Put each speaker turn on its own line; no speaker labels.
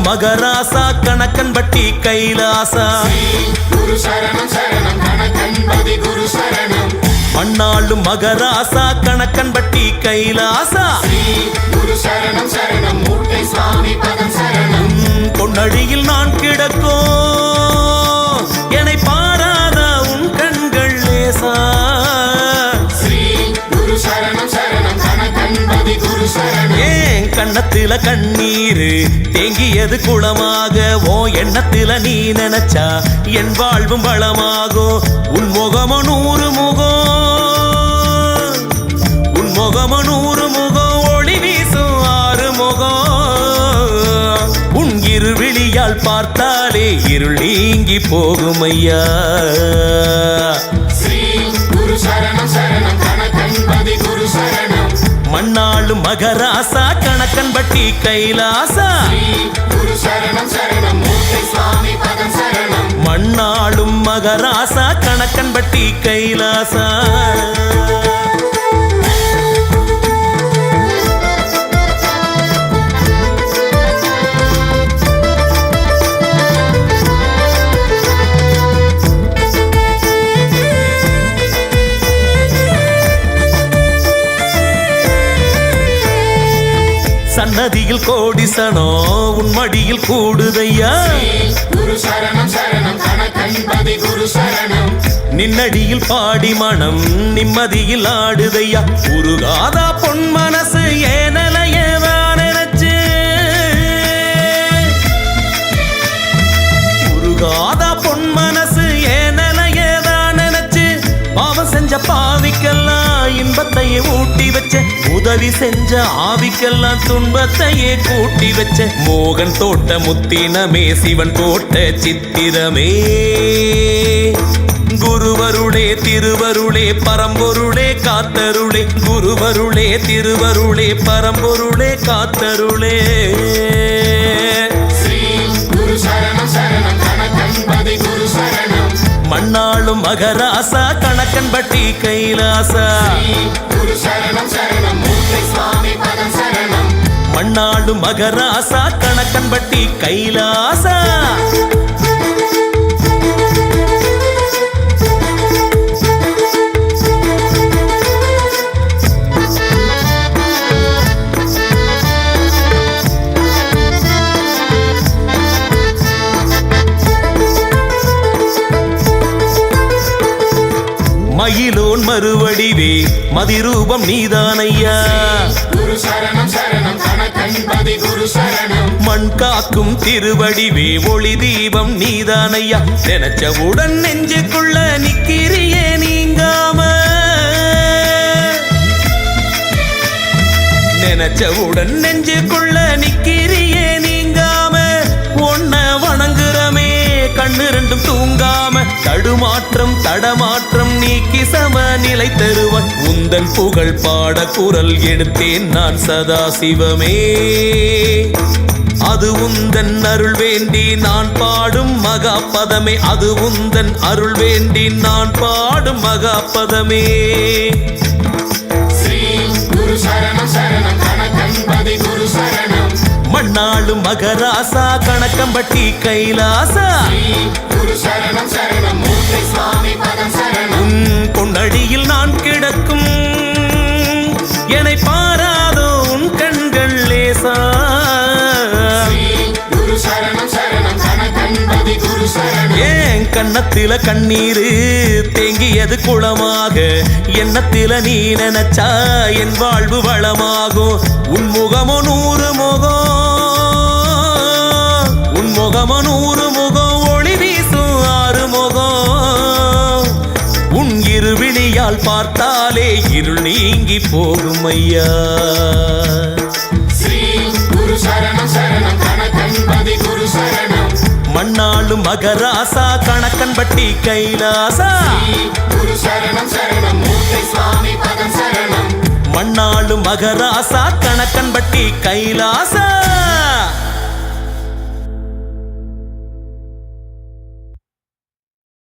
மகராசா கணக்கன்பட்டி கைலாசா
குரு சரணம் சரணம் கணக்கன்பதி குரு சரணம்
மண்ணாளும் மகராசா கணக்கன்பட்டி கைலாசா
குரு சரணம் சரணம் மூட்டை சுவாமி பதம் சரணம்
பொன்னடியில் நான் கிடக்கோ என்னை பாராத உன் கண்கள் லேசா
ஸ்ரீ குரு சரணம் சரணம் கணக்கன்பதி குரு சரணம்
ஏன் கண்ணத்தில கண்ணீரு தேங்கியது குளமாக ஓ எண்ணத்தில நீ நினைச்சா என் வாழ்வும் வளமாகும் உன் முகமோ 100 முகம் உன் முகமோ 100 முகம் ஒளி வீசும் 6 முகம் உன் இருவிழியால் பார்த்தாலே இருள் நீங்கி போகும் ஐயா
ஸ்ரீ குரு சரணம் சரணம் கணக்கன்பதி குரு சரணம்
மண்ணாளும் மகராசா கணக்கன்பட்டி கைலாசா
குரு சரணம் சரணம் மூட்டை சுவாமி பதம் சரணம்
மண்ணாளும் மகராசா கணக்கன்பட்டி கைலாசா சன்னதியில் கோடிசனோ உன் மடியில் கூடுதையா
குரு சரணம் சரணம் கணக்கன்பதி குரு சரணம்
நின்னடியில் பாடி மனம் நிம்மதியில் ஆடுதையா உருகாதா பொன் மனசு ஏனலையதான் நினைச்சு உருகாதா பொன் மனசு ஏனலையதான் நினைச்சு பாவம் செஞ்ச பாவிக்கெல்லாம் இன்பத்தையே ஊட்டி வச்ச உதவி செஞ்ச ஆவிக்கெல்லாம் துன்பத்தையே கூட்டி வச்ச மோகன் தோட்ட முத்தினமே சிவன் தோட்ட சித்திரமே குருவருளே திருவருளே பரம்பொருளே காத்தருளே குருவருளே திருவருளே பரம்பொருளே காத்தருளே
ஸ்ரீ குரு சரணம் சரணம் கணக்கன்பதி குரு சரணம்
மண்ணாளும் மகராசா கணக்கன்பட்டி கைலாசா
குரு சரணம் சரணம் மூட்டை சுவாமி பதம் சரணம்
மண்ணாளும் மகராசா கணக்கன்பட்டி கைலாசா மயிலோன் மறுவடிவே மதிரூபம் நீதானையா
குரு சரணம் சரணம் கணக்கன்பதி குரு சரணம்
மண் காக்கும் திருவடிவே ஒளி தீபம் நீதானையா நினைச்சவுடன் நெஞ்சுக்குள்ள நிக்கிறியே நீங்காம நினைச்சவுடன் நெஞ்சுக்குள்ள நிக்கிறியே நீங்காம ஒன்ன வணங்குறமே கண்ணு ரெண்டும் தூங்காம தடுமாற்றம் தடமாற்றம் நீக்கி சமநிலை தருவாய் உந்தன் புகழ் பாட குரல் எடுத்தேன் நான் சதா சிவமே அது உந்தன் அருள் வேண்டி நான் பாடும் மகாபதமே அது உந்தன் அருள் வேண்டி நான் பாடும் மகாபதமே
ஸ்ரீ குரு சரணம் சரணம் கணக்கன்பதி குரு சரணம்
மண்ணாளும் மகராசா கணக்கன்பட்டி கைலாசா
குரு சரணம் சரணம் மூட்டை சுவாமி பதம் சரணம்
உன் பொன்னடியில் நான் கிடக்கும் என்னை பாராதோ உன் கண்கள் லேசா
குரு சரணம் சரணம் கணக்கன்பதி குரு சரணம்
ஏன் கண்ணத்தில கண்ணீரு தேங்கியது குளமாக எண்ணத்தில நீ நினைச்சா என் வாழ்வு வளமாகும் உன் முகமோ 100 முகம் உன் முகமோ 100 முகம் ஒளி வீசும் 6 முகம் உன் இருவிழியால் பார்த்தாலே இருள் நீங்கி போகும் ஐயா
ஸ்ரீ குரு சரணம் சரணம் கணக்கன்பதி குரு சரணம்
மண்ணாளும் மகராசா கணக்கன்பட்டி கைலாசா
குரு சரணம் சரணம் மூட்டை சுவாமி பதம் சரணம்
மண்ணாளும் மகராசா கணக்கன்பட்டி கைலாசா